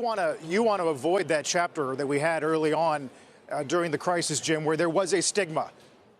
want to avoid that chapter that we had early on during the crisis, Jim, where there was a stigma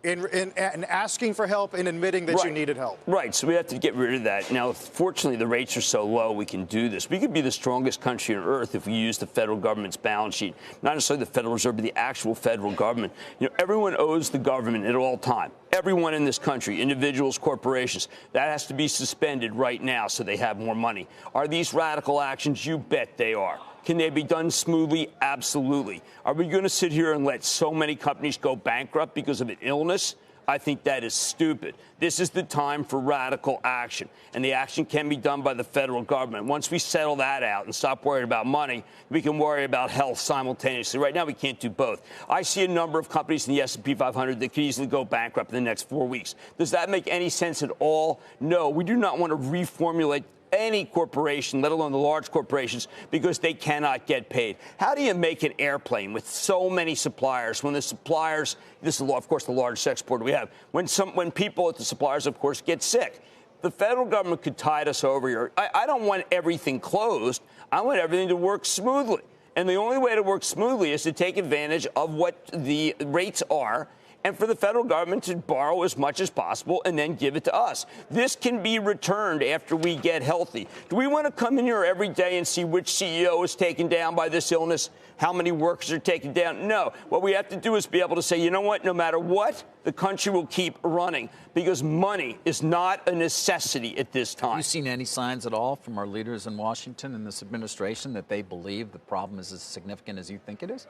in asking for help and admitting that you needed help. Right. So we have to get rid of that. Now, fortunately, the rates are so low, we can do this. We could be the strongest country on earth if we use the federal government's balance sheet, not necessarily the Federal Reserve, but the actual federal government. You know, everyone owes the government at all time. Everyone in this country, individuals, corporations, that has to be suspended right now so they have more money. Are these radical actions? You bet they are. Can they be done smoothly? Absolutely. Are we going to sit here and let so many companies go bankrupt because of an illness? I think that is stupid. This is the time for radical action, and the action can be done by the federal government. Once we settle that out and stop worrying about money, we can worry about health simultaneously. Right now, we can't do both. I see a number of companies in the S&P 500 that could easily go bankrupt in the next 4 weeks. Does that make any sense at all? No. We do not want to reformulate any corporation, let alone the large corporations, because they cannot get paid. How do you make an airplane with so many suppliers when the suppliers, this is, of course, the largest exporter we have, when people at the suppliers, of course, get sick? The federal government could tide us over here. I don't want everything closed. I want everything to work smoothly. And the only way to work smoothly is to take advantage of what the rates are and for the federal government to borrow as much as possible and then give it to us. This can be returned after we get healthy. Do we want to come in here every day and see which CEO is taken down by this illness, how many workers are taken down? No. What we have to do is be able to say, you know what, no matter what, the country will keep running because money is not a necessity at this time. Have you seen any signs at all from our leaders in Washington and this administration that they believe the problem is as significant as you think it is?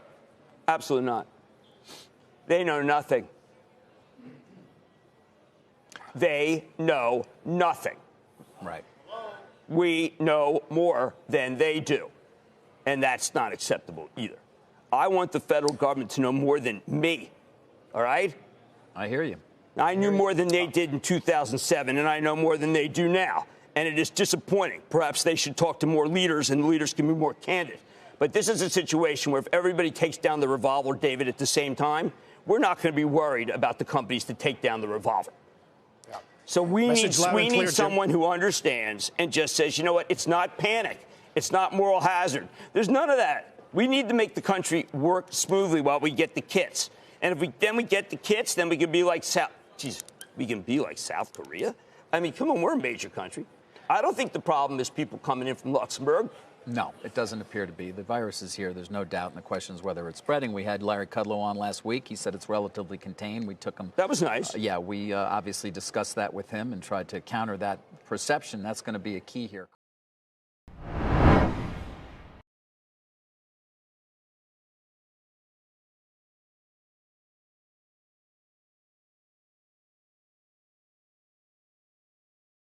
Absolutely not. They know nothing. They know nothing. Right. We know more than they do. And that's not acceptable either. I want the federal government to know more than me. All right? I hear you. I knew more than they did in 2007, and I know more than they do now. And it is disappointing. Perhaps they should talk to more leaders, and the leaders can be more candid. But this is a situation where if everybody takes down the revolver, David, at the same time, we're not going to be worried about the companies that take down the revolver. Yeah. So we need someone who understands and just says, you know what, it's not panic. It's not moral hazard. There's none of that. We need to make the country work smoothly while we get the kits. And if we get the kits, then we can be like South Korea. I mean, come on, we're a major country. I don't think the problem is people coming in from Luxembourg. No, it doesn't appear to be. The virus is here. There's no doubt. And the question is whether it's spreading. We had Larry Kudlow on last week. He said it's relatively contained. We took him. That was nice. We obviously discussed that with him and tried to counter that perception. That's going to be a key here.